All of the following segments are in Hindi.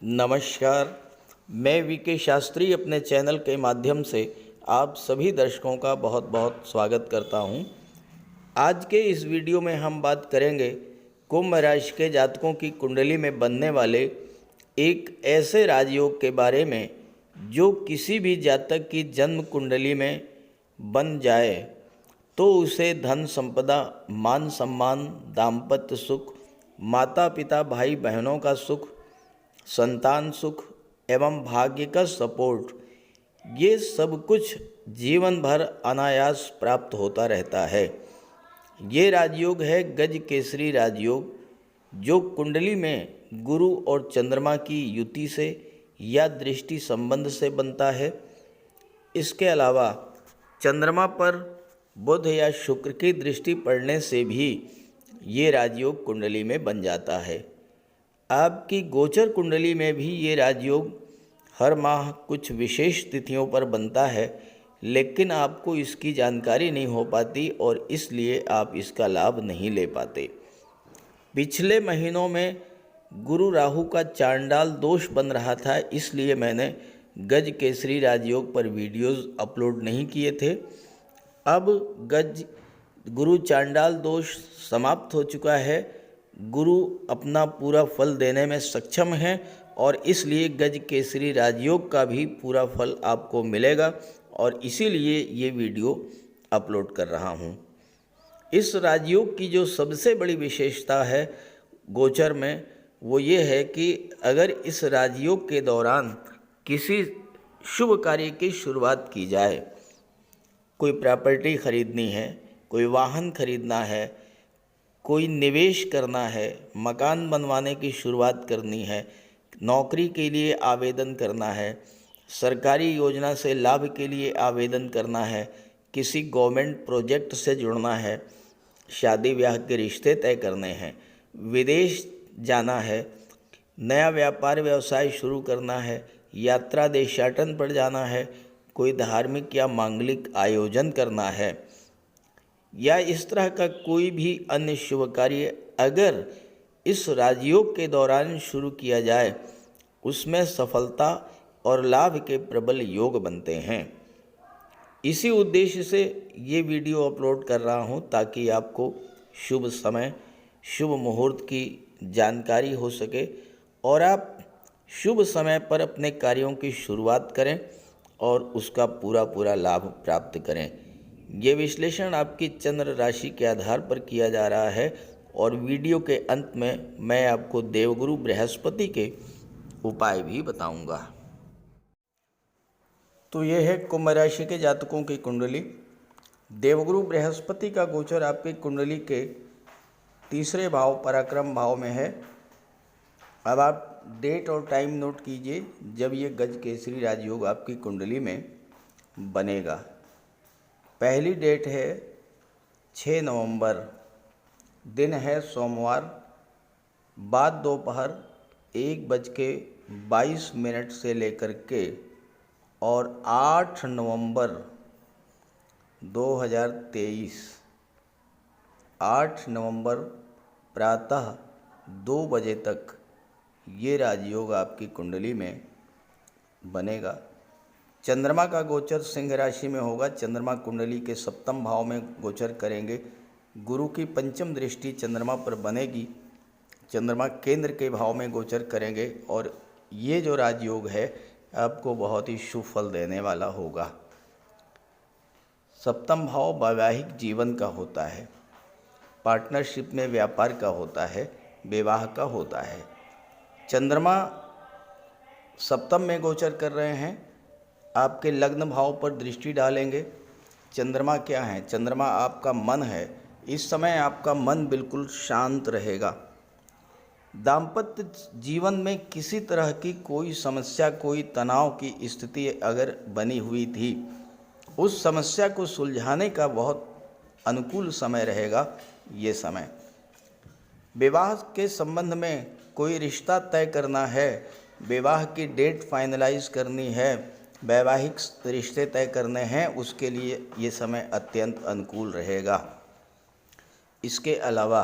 नमस्कार। मैं वीके शास्त्री अपने चैनल के माध्यम से आप सभी दर्शकों का बहुत बहुत स्वागत करता हूं। आज के इस वीडियो में हम बात करेंगे कुंभ राशि के जातकों की कुंडली में बनने वाले एक ऐसे राजयोग के बारे में जो किसी भी जातक की जन्म कुंडली में बन जाए तो उसे धन संपदा, मान सम्मान, दाम्पत्य सुख, माता पिता भाई बहनों का सुख, संतान सुख एवं भाग्य का सपोर्ट, ये सब कुछ जीवन भर अनायास प्राप्त होता रहता है। ये राजयोग है गज केसरी राजयोग, जो कुंडली में गुरु और चंद्रमा की युति से या दृष्टि संबंध से बनता है। इसके अलावा चंद्रमा पर बुध या शुक्र की दृष्टि पड़ने से भी ये राजयोग कुंडली में बन जाता है। आपकी गोचर कुंडली में भी ये राजयोग हर माह कुछ विशेष तिथियों पर बनता है, लेकिन आपको इसकी जानकारी नहीं हो पाती और इसलिए आप इसका लाभ नहीं ले पाते। पिछले महीनों में गुरु राहु का चांडाल दोष बन रहा था, इसलिए मैंने गज केसरी राजयोग पर वीडियोस अपलोड नहीं किए थे। अब गुरु चांडाल दोष समाप्त हो चुका है। गुरु अपना पूरा फल देने में सक्षम है और इसलिए गज केसरी राजयोग का भी पूरा फल आपको मिलेगा और इसीलिए ये वीडियो अपलोड कर रहा हूँ। इस राजयोग की जो सबसे बड़ी विशेषता है गोचर में, वो ये है कि अगर इस राजयोग के दौरान किसी शुभ कार्य की शुरुआत की जाए, कोई प्रॉपर्टी खरीदनी है, कोई वाहन खरीदना है, कोई निवेश करना है, मकान बनवाने की शुरुआत करनी है, नौकरी के लिए आवेदन करना है, सरकारी योजना से लाभ के लिए आवेदन करना है, किसी गवर्नमेंट प्रोजेक्ट से जुड़ना है, शादी ब्याह के रिश्ते तय करने हैं, विदेश जाना है, नया व्यापार व्यवसाय शुरू करना है, यात्रा देशाटन पर जाना है, कोई धार्मिक या मांगलिक आयोजन करना है या इस तरह का कोई भी अन्य शुभ कार्य अगर इस राजयोग के दौरान शुरू किया जाए, उसमें सफलता और लाभ के प्रबल योग बनते हैं। इसी उद्देश्य से ये वीडियो अपलोड कर रहा हूँ ताकि आपको शुभ समय, शुभ मुहूर्त की जानकारी हो सके और आप शुभ समय पर अपने कार्यों की शुरुआत करें और उसका पूरा लाभ प्राप्त करें। ये विश्लेषण आपकी चंद्र राशि के आधार पर किया जा रहा है और वीडियो के अंत में मैं आपको देवगुरु बृहस्पति के उपाय भी बताऊंगा। तो ये है कुंभ राशि के जातकों की कुंडली। देवगुरु बृहस्पति का गोचर आपकी कुंडली के तीसरे भाव पराक्रम भाव में है। अब आप डेट और टाइम नोट कीजिए जब ये गज केसरी राजयोग आपकी कुंडली में बनेगा। पहली डेट है 6 नवंबर, दिन है सोमवार, बाद दोपहर 1:22 से लेकर के और 8 नवंबर 2023, 8 नवंबर प्रातः 2 बजे तक ये राजयोग आपकी कुंडली में बनेगा। चंद्रमा का गोचर सिंह राशि में होगा। चंद्रमा कुंडली के सप्तम भाव में गोचर करेंगे। गुरु की पंचम दृष्टि चंद्रमा पर बनेगी। चंद्रमा केंद्र के भाव में गोचर करेंगे और ये जो राजयोग है आपको बहुत ही शुभ फल देने वाला होगा। सप्तम भाव वैवाहिक जीवन का होता है, पार्टनरशिप में व्यापार का होता है, विवाह का होता है। चंद्रमा सप्तम में गोचर कर रहे हैं, आपके लग्न भाव पर दृष्टि डालेंगे। चंद्रमा क्या है? चंद्रमा आपका मन है। इस समय आपका मन बिल्कुल शांत रहेगा। दाम्पत्य जीवन में किसी तरह की कोई समस्या, कोई तनाव की स्थिति अगर बनी हुई थी, उस समस्या को सुलझाने का बहुत अनुकूल समय रहेगा ये समय। विवाह के संबंध में कोई रिश्ता तय करना है, विवाह की डेट फाइनलाइज करनी है, वैवाहिक रिश्ते तय करने हैं, उसके लिए ये समय अत्यंत अनुकूल रहेगा। इसके अलावा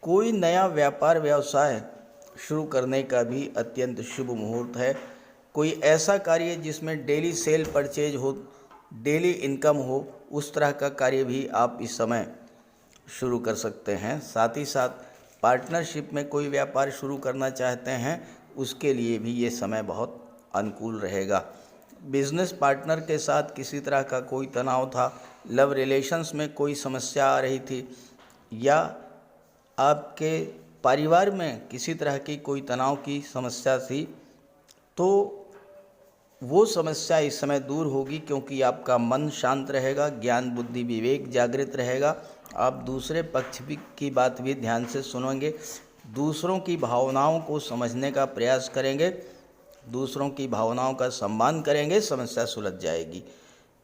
कोई नया व्यापार व्यवसाय शुरू करने का भी अत्यंत शुभ मुहूर्त है। कोई ऐसा कार्य जिसमें डेली सेल परचेज हो, डेली इनकम हो, उस तरह का कार्य भी आप इस समय शुरू कर सकते हैं। साथ ही साथ पार्टनरशिप में कोई व्यापार शुरू करना चाहते हैं, उसके लिए भी ये समय बहुत अनुकूल रहेगा। बिजनेस पार्टनर के साथ किसी तरह का कोई तनाव था, लव रिलेशंस में कोई समस्या आ रही थी, या आपके परिवार में किसी तरह की कोई तनाव की समस्या थी, तो वो समस्या इस समय दूर होगी, क्योंकि आपका मन शांत रहेगा, ज्ञान बुद्धि विवेक जागृत रहेगा। आप दूसरे पक्ष की बात भी ध्यान से सुनेंगे, दूसरों की भावनाओं को समझने का प्रयास करेंगे, दूसरों की भावनाओं का सम्मान करेंगे, समस्या सुलझ जाएगी।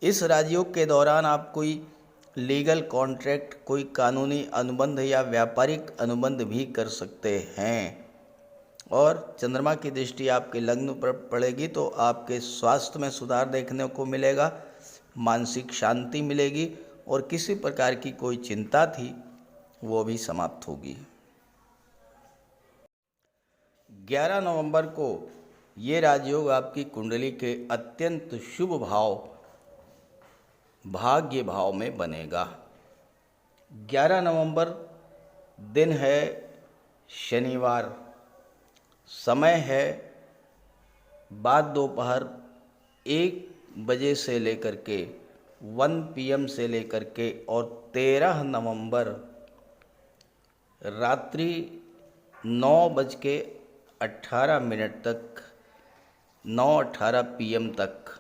इस राजयोग के दौरान आप कोई लीगल कॉन्ट्रैक्ट, कोई कानूनी अनुबंध या व्यापारिक अनुबंध भी कर सकते हैं। और चंद्रमा की दृष्टि आपके लग्न पर पड़ेगी तो आपके स्वास्थ्य में सुधार देखने को मिलेगा, मानसिक शांति मिलेगी, और किसी प्रकार की कोई चिंता थी वो भी समाप्त होगी। 11 नवंबर को ये राजयोग आपकी कुंडली के अत्यंत शुभ भाव भाग्य भाव में बनेगा। 11 नवंबर दिन है शनिवार, समय है बाद दोपहर 1 बजे से लेकर के 1 PM से लेकर के, और 13 नवंबर रात्रि 9:18 तक, 9:18 PM तक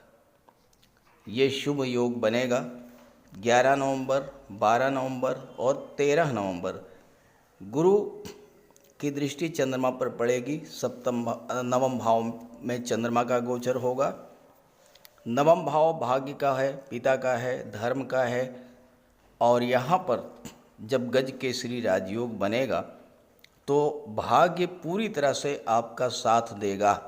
ये शुभ योग बनेगा। 11 नवंबर, 12 नवंबर और 13 नवंबर गुरु की दृष्टि चंद्रमा पर पड़ेगी। नवम भाव में चंद्रमा का गोचर होगा। नवम भाव भाग्य का है, पिता का है, धर्म का है, और यहाँ पर जब गज केसरी राजयोग बनेगा तो भाग्य पूरी तरह से आपका साथ देगा।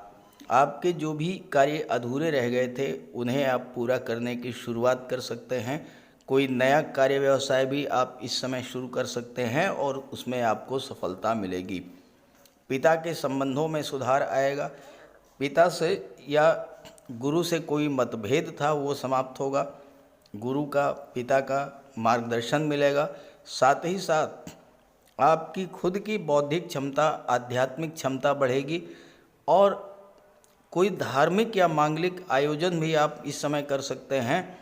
आपके जो भी कार्य अधूरे रह गए थे उन्हें आप पूरा करने की शुरुआत कर सकते हैं। कोई नया कार्य व्यवसाय भी आप इस समय शुरू कर सकते हैं और उसमें आपको सफलता मिलेगी। पिता के संबंधों में सुधार आएगा। पिता से या गुरु से कोई मतभेद था वो समाप्त होगा। गुरु का, पिता का मार्गदर्शन मिलेगा। साथ ही साथ आपकी खुद की बौद्धिक क्षमता, आध्यात्मिक क्षमता बढ़ेगी, और कोई धार्मिक या मांगलिक आयोजन भी आप इस समय कर सकते हैं।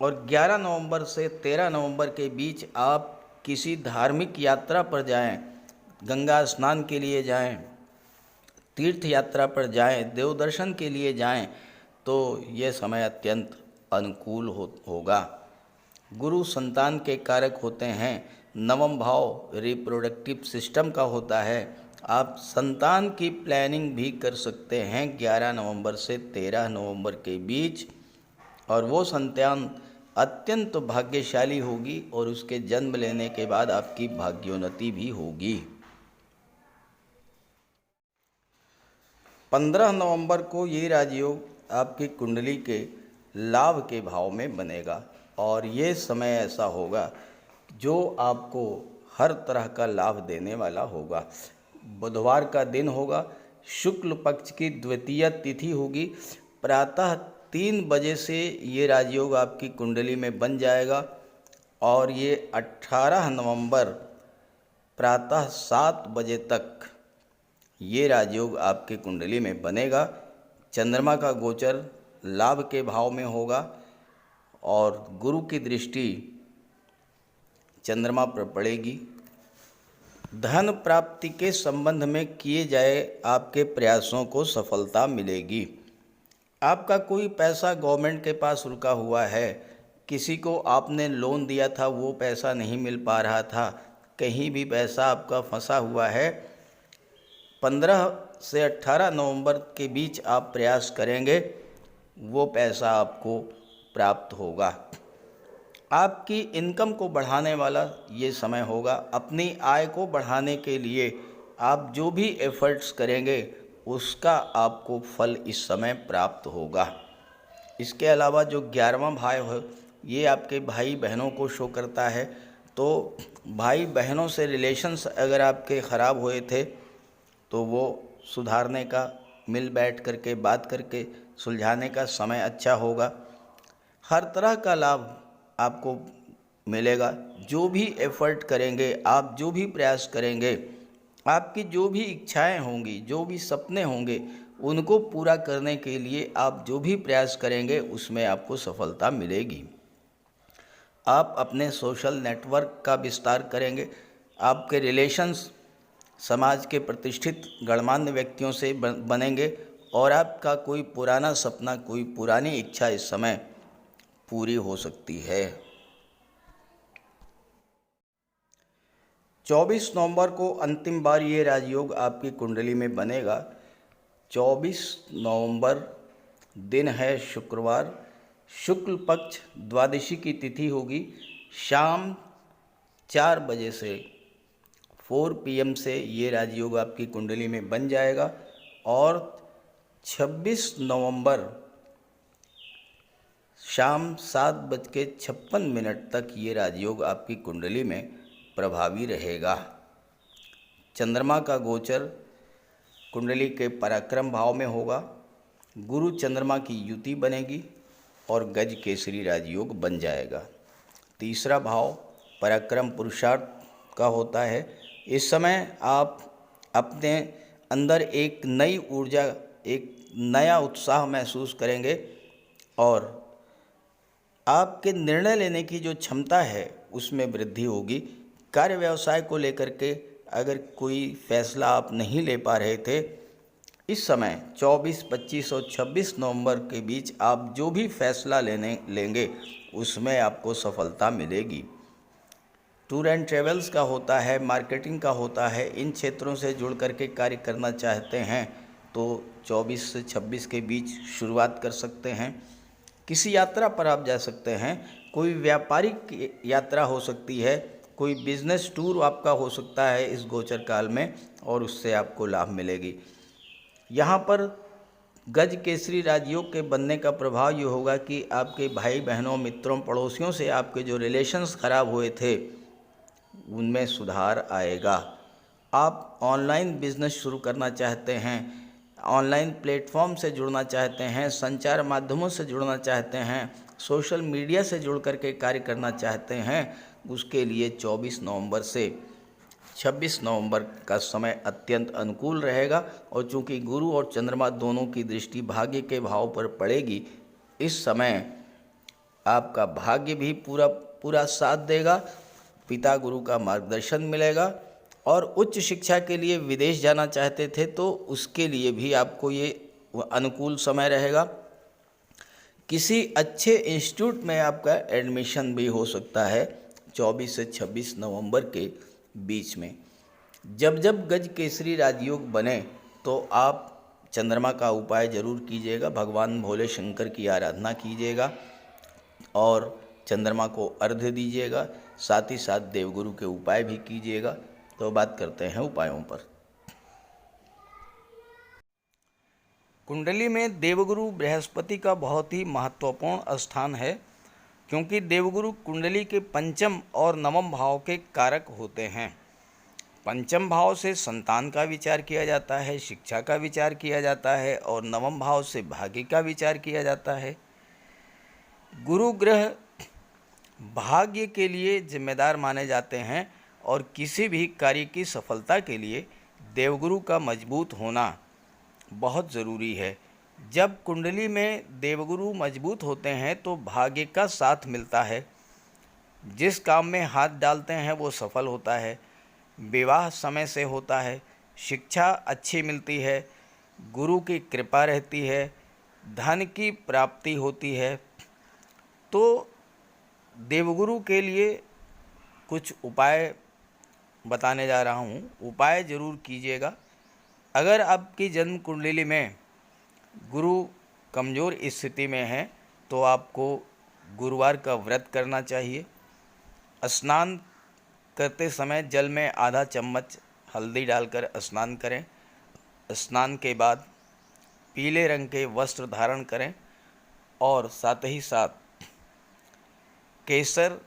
और 11 नवंबर से 13 नवंबर के बीच आप किसी धार्मिक यात्रा पर जाएं, गंगा स्नान के लिए जाएं, तीर्थ यात्रा पर जाएं, देव दर्शन के लिए जाएं, तो यह समय अत्यंत अनुकूल होगा। गुरु संतान के कारक होते हैं। नवम भाव रिप्रोडक्टिव सिस्टम का होता है। आप संतान की प्लानिंग भी कर सकते हैं 11 नवंबर से 13 नवंबर के बीच, और वो संतान अत्यंत भाग्यशाली होगी और उसके जन्म लेने के बाद आपकी भाग्योन्नति भी होगी। 15 नवंबर को ये राजयोग आपकी कुंडली के लाभ के भाव में बनेगा, और ये समय ऐसा होगा जो आपको हर तरह का लाभ देने वाला होगा। बुधवार का दिन होगा, शुक्ल पक्ष की द्वितीय तिथि होगी। प्रातः 3 बजे से ये राजयोग आपकी कुंडली में बन जाएगा, और ये 18 नवंबर प्रातः 7 बजे तक ये राजयोग आपकी कुंडली में बनेगा। चंद्रमा का गोचर लाभ के भाव में होगा, और गुरु की दृष्टि चंद्रमा पर पड़ेगी। धन प्राप्ति के संबंध में किए जाए आपके प्रयासों को सफलता मिलेगी। आपका कोई पैसा गवर्नमेंट के पास रुका हुआ है, किसी को आपने लोन दिया था वो पैसा नहीं मिल पा रहा था, कहीं भी पैसा आपका फंसा हुआ है, 15 से 18 नवंबर के बीच आप प्रयास करेंगे, वो पैसा आपको प्राप्त होगा। आपकी इनकम को बढ़ाने वाला ये समय होगा। अपनी आय को बढ़ाने के लिए आप जो भी एफर्ट्स करेंगे उसका आपको फल इस समय प्राप्त होगा। इसके अलावा जो 11वां भाव है ये आपके भाई बहनों को शो करता है, तो भाई बहनों से रिलेशंस अगर आपके ख़राब हुए थे तो वो सुधारने का, मिल बैठ करके बात करके सुलझाने का समय अच्छा होगा। हर तरह का लाभ आपको मिलेगा। जो भी एफर्ट करेंगे आप, जो भी प्रयास करेंगे, आपकी जो भी इच्छाएं होंगी, जो भी सपने होंगे, उनको पूरा करने के लिए आप जो भी प्रयास करेंगे उसमें आपको सफलता मिलेगी। आप अपने सोशल नेटवर्क का विस्तार करेंगे। आपके रिलेशंस समाज के प्रतिष्ठित गणमान्य व्यक्तियों से बनेंगे और आपका कोई पुराना सपना, कोई पुरानी इच्छा इस समय पूरी हो सकती है। 24 नवंबर को अंतिम बार ये राजयोग आपकी कुंडली में बनेगा। 24 नवंबर दिन है शुक्रवार, शुक्ल पक्ष द्वादशी की तिथि होगी। शाम 4 बजे से 4 PM से ये राजयोग आपकी कुंडली में बन जाएगा और 26 नवंबर शाम 7:56 तक ये राजयोग आपकी कुंडली में प्रभावी रहेगा। चंद्रमा का गोचर कुंडली के पराक्रम भाव में होगा। गुरु चंद्रमा की युति बनेगी और गज केसरी राजयोग बन जाएगा। तीसरा भाव पराक्रम पुरुषार्थ का होता है। इस समय आप अपने अंदर एक नई ऊर्जा, एक नया उत्साह महसूस करेंगे और आपके निर्णय लेने की जो क्षमता है उसमें वृद्धि होगी। कार्य व्यवसाय को लेकर के अगर कोई फैसला आप नहीं ले पा रहे थे, इस समय 24, 25 और 26 नवंबर के बीच आप जो भी फैसला लेंगे उसमें आपको सफलता मिलेगी। टूर एंड ट्रेवल्स का होता है, मार्केटिंग का होता है, इन क्षेत्रों से जुड़ करके कार्य करना चाहते हैं तो 24 से 26 के बीच शुरुआत कर सकते हैं। किसी यात्रा पर आप जा सकते हैं। कोई व्यापारिक यात्रा हो सकती है, कोई बिजनेस टूर आपका हो सकता है इस गोचर काल में और उससे आपको लाभ मिलेगी। यहाँ पर गज केसरी राजयोग के बनने का प्रभाव ये होगा कि आपके भाई बहनों, मित्रों, पड़ोसियों से आपके जो रिलेशंस खराब हुए थे उनमें सुधार आएगा। आप ऑनलाइन बिजनेस शुरू करना चाहते हैं, ऑनलाइन प्लेटफॉर्म से जुड़ना चाहते हैं, संचार माध्यमों से जुड़ना चाहते हैं, सोशल मीडिया से जुड़ करके कार्य करना चाहते हैं, उसके लिए 24 नवंबर से 26 नवंबर का समय अत्यंत अनुकूल रहेगा। और चूंकि गुरु और चंद्रमा दोनों की दृष्टि भाग्य के भाव पर पड़ेगी, इस समय आपका भाग्य भी पूरा साथ देगा। पिता गुरु का मार्गदर्शन मिलेगा और उच्च शिक्षा के लिए विदेश जाना चाहते थे तो उसके लिए भी आपको ये अनुकूल समय रहेगा। किसी अच्छे इंस्टीट्यूट में आपका एडमिशन भी हो सकता है 24 से 26 नवंबर के बीच में। जब जब गज केसरी राजयोग बने तो आप चंद्रमा का उपाय जरूर कीजिएगा, भगवान भोले शंकर की आराधना कीजिएगा और चंद्रमा को अर्घ्य दीजिएगा। साथ ही साथ देवगुरु के उपाय भी कीजिएगा। तो बात करते हैं उपायों पर। कुंडली में देवगुरु बृहस्पति का बहुत ही महत्वपूर्ण स्थान है, क्योंकि देवगुरु कुंडली के पंचम और नवम भाव के कारक होते हैं। पंचम भाव से संतान का विचार किया जाता है, शिक्षा का विचार किया जाता है और नवम भाव से भाग्य का विचार किया जाता है। गुरु ग्रह भाग्य के लिए जिम्मेदार माने जाते हैं और किसी भी कार्य की सफलता के लिए देवगुरु का मजबूत होना बहुत ज़रूरी है। जब कुंडली में देवगुरु मजबूत होते हैं तो भाग्य का साथ मिलता है। जिस काम में हाथ डालते हैं वो सफल होता है। विवाह समय से होता है, शिक्षा अच्छी मिलती है, गुरु की कृपा रहती है, धन की प्राप्ति होती है। तो देवगुरु के लिए कुछ उपाय बताने जा रहा हूँ, उपाय ज़रूर कीजिएगा। अगर आपकी जन्म कुंडली में गुरु कमज़ोर स्थिति में है तो आपको गुरुवार का व्रत करना चाहिए। स्नान करते समय जल में आधा चम्मच हल्दी डालकर स्नान करें। स्नान के बाद पीले रंग के वस्त्र धारण करें और साथ ही साथ केसर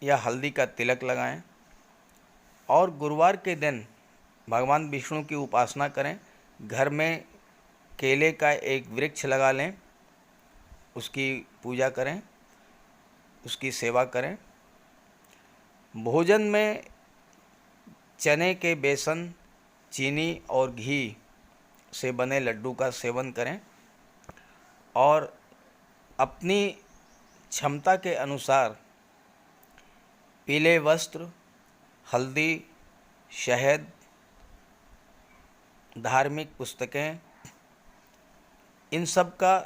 या हल्दी का तिलक लगाएं। और गुरुवार के दिन भगवान विष्णु की उपासना करें। घर में केले का एक वृक्ष लगा लें, उसकी पूजा करें, उसकी सेवा करें। भोजन में चने के बेसन, चीनी और घी से बने लड्डू का सेवन करें और अपनी क्षमता के अनुसार पीले वस्त्र, हल्दी, शहद, धार्मिक पुस्तकें, इन सब का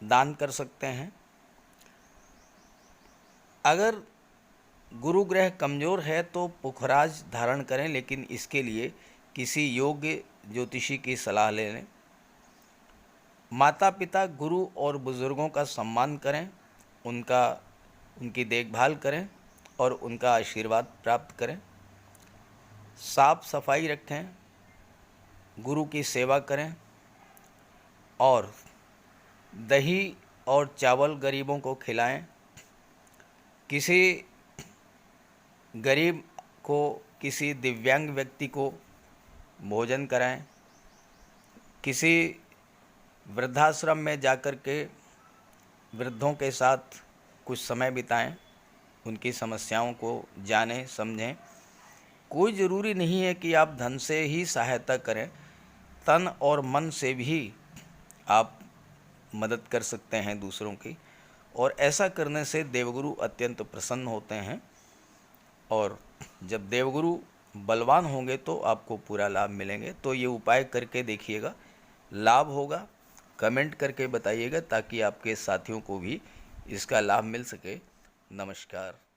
दान कर सकते हैं। अगर गुरु ग्रह कमज़ोर है तो पुखराज धारण करें, लेकिन इसके लिए किसी योग्य ज्योतिषी की सलाह ले लें। माता पिता, गुरु और बुज़ुर्गों का सम्मान करें, उनकी देखभाल करें और उनका आशीर्वाद प्राप्त करें। साफ सफाई रखें, गुरु की सेवा करें और दही और चावल गरीबों को खिलाएं। किसी गरीब को, किसी दिव्यांग व्यक्ति को भोजन कराएं। किसी वृद्धाश्रम में जाकर के वृद्धों के साथ कुछ समय बिताएं, उनकी समस्याओं को जानें, समझें। कोई ज़रूरी नहीं है कि आप धन से ही सहायता करें, तन और मन से भी आप मदद कर सकते हैं दूसरों की, और ऐसा करने से देवगुरु अत्यंत प्रसन्न होते हैं। और जब देवगुरु बलवान होंगे तो आपको पूरा लाभ मिलेंगे। तो ये उपाय करके देखिएगा, लाभ होगा। कमेंट करके बताइएगा ताकि आपके साथियों को भी इसका लाभ मिल सके। नमस्कार।